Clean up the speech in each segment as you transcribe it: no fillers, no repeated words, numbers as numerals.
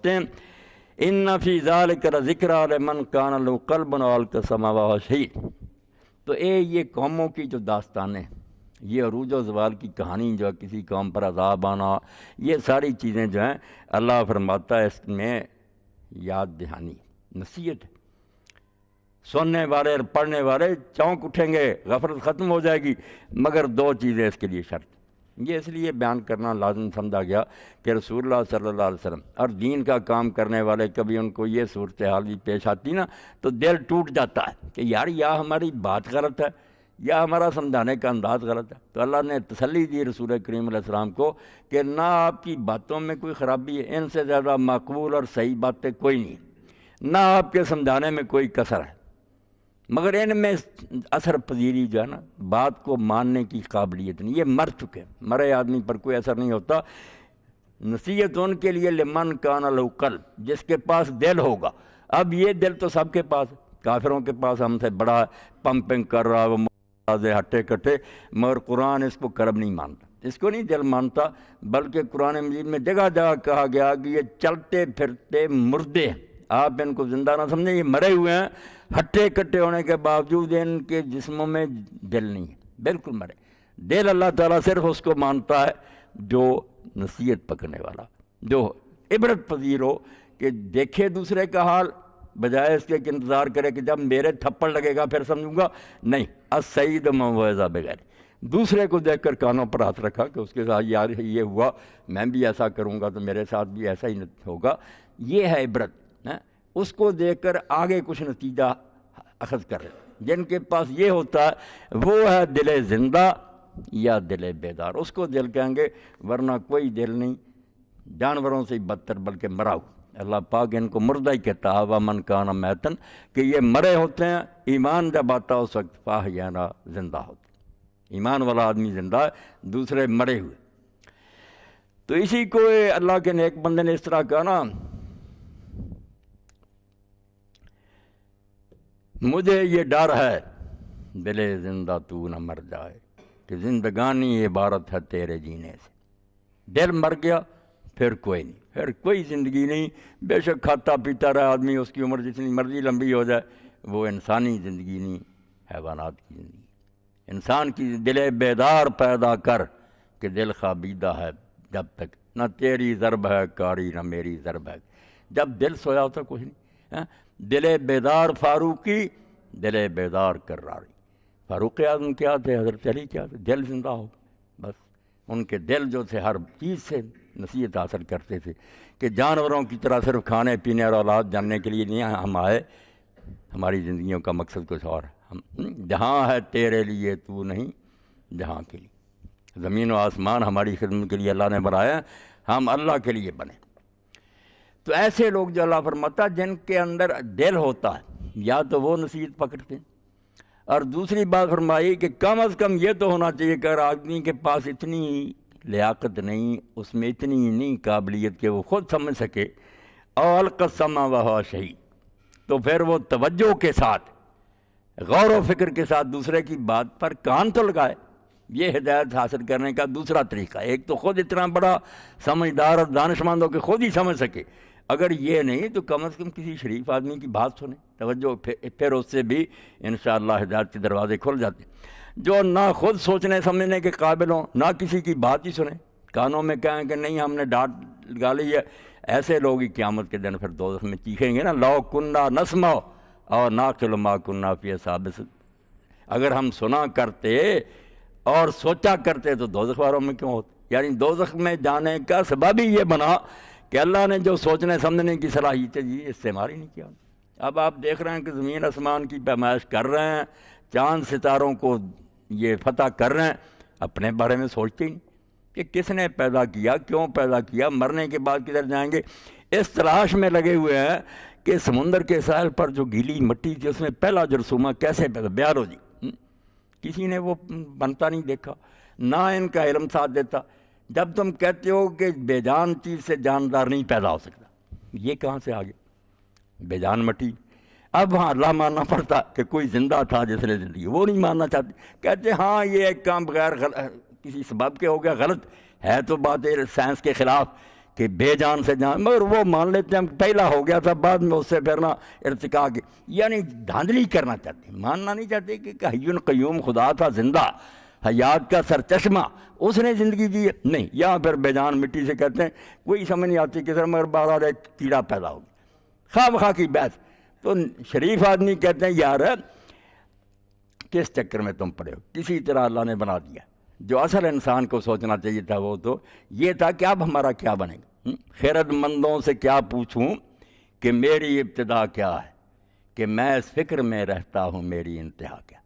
ہیں ان فی ذالک لذکریٰ لمن کان لہ قلب او القی السمع وہو شہید۔ تو یہ قوموں کی جو داستانیں، یہ عروج و زوال کی کہانی جو ہے، کسی قوم پر عذاب آنا، یہ ساری چیزیں جو ہیں اللہ فرماتا ہے اس میں یاد دہانی، نصیحت۔ سننے والے اور پڑھنے والے چونک اٹھیں گے، غفلت ختم ہو جائے گی، مگر دو چیزیں اس کے لیے شرط۔ یہ اس لیے بیان کرنا لازم سمجھا گیا کہ رسول اللہ صلی اللہ علیہ وسلم اور دین کا کام کرنے والے کبھی ان کو یہ صورتحال بھی پیش آتی نا تو دل ٹوٹ جاتا ہے کہ یار یا ہماری بات غلط ہے یا ہمارا سمجھانے کا انداز غلط ہے۔ تو اللہ نے تسلی دی رسول کریم علیہ السلام کو کہ نہ آپ کی باتوں میں کوئی خرابی ہے، ان سے زیادہ مقبول اور صحیح باتیں کوئی نہیں، نہ آپ کے سمجھانے میں کوئی کسر ہے، مگر ان میں اثر پذیری جو ہے نا، بات کو ماننے کی قابلیت نہیں۔ یہ مر چکے، مرے آدمی پر کوئی اثر نہیں ہوتا۔ نصیحت ان کے لیے لمن کان لہ قلب، جس کے پاس دل ہوگا۔ اب یہ دل تو سب کے پاس، کافروں کے پاس ہم سے بڑا پمپنگ کر رہا، وہ ہٹے کٹے، مگر قرآن اس کو کرب نہیں مانتا، اس کو نہیں دل مانتا، بلکہ قرآن مجید میں جگہ جگہ کہا گیا کہ یہ چلتے پھرتے مردے ہیں، آپ ان کو زندہ نہ سمجھیں، یہ مرے ہوئے ہیں، ہٹے کٹے ہونے کے باوجود ان کے جسموں میں دل نہیں ہے، بالکل مرے۔ دل اللہ تعالیٰ صرف اس کو مانتا ہے جو نصیحت پکڑنے والا، جو عبرت پذیر ہو، کہ دیکھے دوسرے کا حال بجائے اس کے کہ انتظار کرے کہ جب میرے تھپڑ لگے گا پھر سمجھوں گا، نہیں، السعید من وعظ بغیر، دوسرے کو دیکھ کر کانوں پر ہاتھ رکھا کہ اس کے ساتھ یار یہ ہوا، میں بھی ایسا کروں گا تو میرے ساتھ بھی ایسا ہی ہوگا، یہ ہے عبرت۔ اس کو دیکھ کر آگے کچھ نتیجہ اخذ کر رہے۔ جن کے پاس یہ ہوتا ہے وہ ہے دل زندہ یا دل بیدار، اس کو دل کہیں گے، ورنہ کوئی دل نہیں، جانوروں سے بدتر بلکہ مرا ہوا۔ اللہ پاک ان کو مردہ ہی کہتا ہے، ومن کان میتن، کہ یہ مرے ہوتے ہیں، ایمان جب آتا اس وقت فاحیینا، زندہ ہوتے، ایمان والا آدمی زندہ ہے، دوسرے مرے ہوئے۔ تو اسی کو اللہ کے نیک بندے نے اس طرح کہا نا، مجھے یہ ڈر ہے دل زندہ تو نہ مر جائے، کہ زندگانی عبارت ہے تیرے جینے سے۔ دل مر گیا پھر کوئی نہیں، پھر کوئی زندگی نہیں، بے شک کھاتا پیتا رہا آدمی، اس کی عمر جتنی مرضی لمبی ہو جائے، وہ انسانی زندگی نہیں، حیوانات کی زندگی۔ انسان کی دل بیدار پیدا کر کہ دل خوابیدہ ہے جب تک، نہ تیری ضرب ہے کاری نہ میری ضرب ہے، جب دل سویا ہوتا کچھ نہیں۔ دل بیدار فاروقی، دل بیدار کراری۔ فاروق اعظم کیا تھے، حضرت علی کیا تھے، دل زندہ ہو، بس ان کے دل جو تھے ہر چیز سے نصیحت حاصل کرتے تھے کہ جانوروں کی طرح صرف کھانے پینے اور اولاد جاننے کے لیے نہیں ہم آئے، ہماری زندگیوں کا مقصد کچھ اور ہے، ہم جہاں ہے تیرے لیے تو نہیں، جہاں کے لیے، زمین و آسمان ہماری خدمت کے لیے اللہ نے بنایا، ہم اللہ کے لیے بنے۔ تو ایسے لوگ جو اللہ فرماتا جن کے اندر دل ہوتا ہے، یا تو وہ نصیحت پکڑتے ہیں، اور دوسری بات فرمائی کہ کم از کم یہ تو ہونا چاہیے کہ اگر آدمی کے پاس اتنی لیاقت نہیں، اس میں اتنی نہیں قابلیت کہ وہ خود سمجھ سکے، اور القی السمع وہو شہید، تو پھر وہ توجہ کے ساتھ، غور و فکر کے ساتھ دوسرے کی بات پر کان تو لگائے۔ یہ ہدایت حاصل کرنے کا دوسرا طریقہ، ایک تو خود اتنا بڑا سمجھدار اور دانشمند ہو کہ خود ہی سمجھ سکے، اگر یہ نہیں تو کم از کم کسی شریف آدمی کی بات سنیں، توجہ، پھر اس سے بھی انشاءاللہ ہدایت کے دروازے کھل جاتے ہیں۔ جو نہ خود سوچنے سمجھنے کے قابل ہوں، نہ کسی کی بات ہی سنیں، کانوں میں کہیں کہ نہیں ہم نے ڈانٹ لگا لی ہے، ایسے لوگ ہی قیامت کے دن پھر دوزخ میں چیخیں گے نا، لو کننا نسمع اور ناقل ما کننا فی اصحاب السعیر، اگر ہم سنا کرتے اور سوچا کرتے تو دوزخ والوں میں کیوں ہوتے؟ یعنی دوزخ میں جانے کا سبب ہی یہ بنا کہ اللہ نے جو سوچنے سمجھنے کی صلاحیت ہے استعمال ہی نہیں کیا۔ اب آپ دیکھ رہے ہیں کہ زمین آسمان کی پیمائش کر رہے ہیں، چاند ستاروں کو یہ فتح کر رہے ہیں، اپنے بارے میں سوچتے ہی نہیں کہ کس نے پیدا کیا، کیوں پیدا کیا، مرنے کے بعد کدھر جائیں گے۔ اس تلاش میں لگے ہوئے ہیں کہ سمندر کے ساحل پر جو گیلی مٹی تھی اس میں پہلا جرثومہ کیسے پیدا، بیالوجی، کسی نے وہ بنتا نہیں دیکھا، نہ ان کا علم ساتھ دیتا۔ جب تم کہتے ہو کہ بے جان چیز سے جاندار نہیں پیدا ہو سکتا، یہ کہاں سے آ گیا؟ بے جان مٹی۔ اب ہاں اللہ ماننا پڑتا کہ کوئی زندہ تھا جس نے زندگی، وہ نہیں ماننا چاہتے، کہتے ہاں یہ ایک کام بغیر کسی سبب کے ہو گیا، غلط ہے، تو بات ہے سائنس کے خلاف کہ بے جان سے جان، مگر وہ مان لیتے ہیں ہم پہلا ہو گیا تھا، بعد میں اس سے پھر نہ ارتقا کی، یعنی دھاندلی کرنا چاہتے ہیں، ماننا نہیں چاہتے کہ حی قیوم خدا تھا زندہ، حیات کا سرچشمہ، اس نے زندگی دی ہے، نہیں، یہاں پھر بے جان مٹی سے کہتے ہیں، کوئی سمجھ نہیں آتی کس مگر بہرحال ایک کیڑا پیدا ہو گیا، خواہ مخواہ کی بحث۔ تو شریف آدمی کہتے ہیں یار کس چکر میں تم پڑے ہو، کسی طرح اللہ نے بنا دیا۔ جو اصل انسان کو سوچنا چاہیے تھا وہ تو یہ تھا کہ اب ہمارا کیا بنے گا، خیرت مندوں سے کیا پوچھوں کہ میری ابتدا کیا ہے، کہ میں اس فکر میں رہتا ہوں میری انتہا کیا۔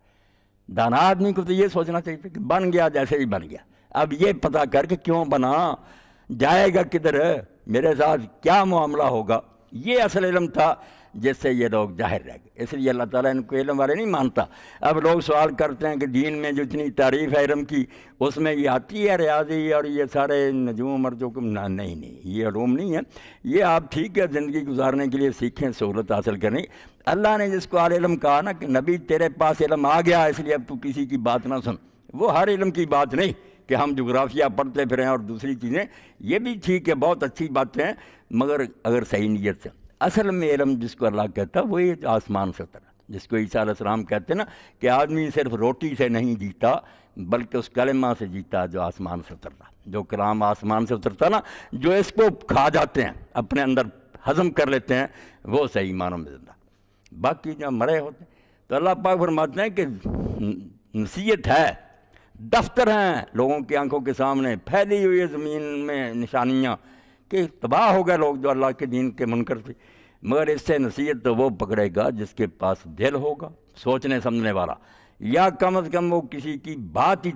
دانا آدمی کو تو یہ سوچنا چاہیے تھا کہ بن گیا جیسے ہی بن گیا، اب یہ پتہ کر کے کیوں بنا، جائے گا کدھر، میرے ساتھ کیا معاملہ ہوگا، یہ اصل علم تھا جس سے یہ لوگ ظاہر رہ گئے۔ اس لیے اللہ تعالیٰ ان کو علم والے نہیں مانتا۔ اب لوگ سوال کرتے ہیں کہ دین میں جو اتنی تعریف ہے علم کی، اس میں یہ آتی ہے ریاضی اور یہ سارے نجوم اور جو نہیں، یہ علوم نہیں ہے، یہ آپ ٹھیک ہے زندگی گزارنے کے لیے سیکھیں، سہولت حاصل کریں۔ اللہ نے جس کو عال علم کہا نا کہ نبی تیرے پاس علم آ گیا اس لیے اب تو کسی کی بات نہ سن، وہ ہر علم کی بات نہیں کہ ہم جغرافیہ پڑھتے پھریں اور دوسری چیزیں، یہ بھی ٹھیک ہے، بہت اچھی باتیں ہیں، مگر اگر صحیح نیت سے۔ اصل میں علم جس کو اللہ کہتا ہے وہ یہ آسمان سے اترا، جس کو عیسیٰ علیہ السلام کہتے ہیں نا کہ آدمی صرف روٹی سے نہیں جیتا بلکہ اس کلمہ سے جیتا جو آسمان سے اترتا، جو کلام آسمان سے اترتا نا، جو اس کو کھا جاتے ہیں اپنے اندر ہضم کر لیتے ہیں، وہ صحیح معنوں میں زندہ۔ باقی جو مرے ہوتے ہیں تو اللہ پاک فرماتے ہیں کہ نصیحت ہے، دفتر ہیں لوگوں کی آنکھوں کے سامنے، پھیلی ہوئی ہے زمین میں نشانیاں کہ تباہ ہو گئے لوگ جو اللہ کے دین کے منکر تھے، مگر اس سے نصیحت تو وہ پکڑے گا جس کے پاس دل ہوگا سوچنے سمجھنے والا، یا کم از کم وہ کسی کی بات ہی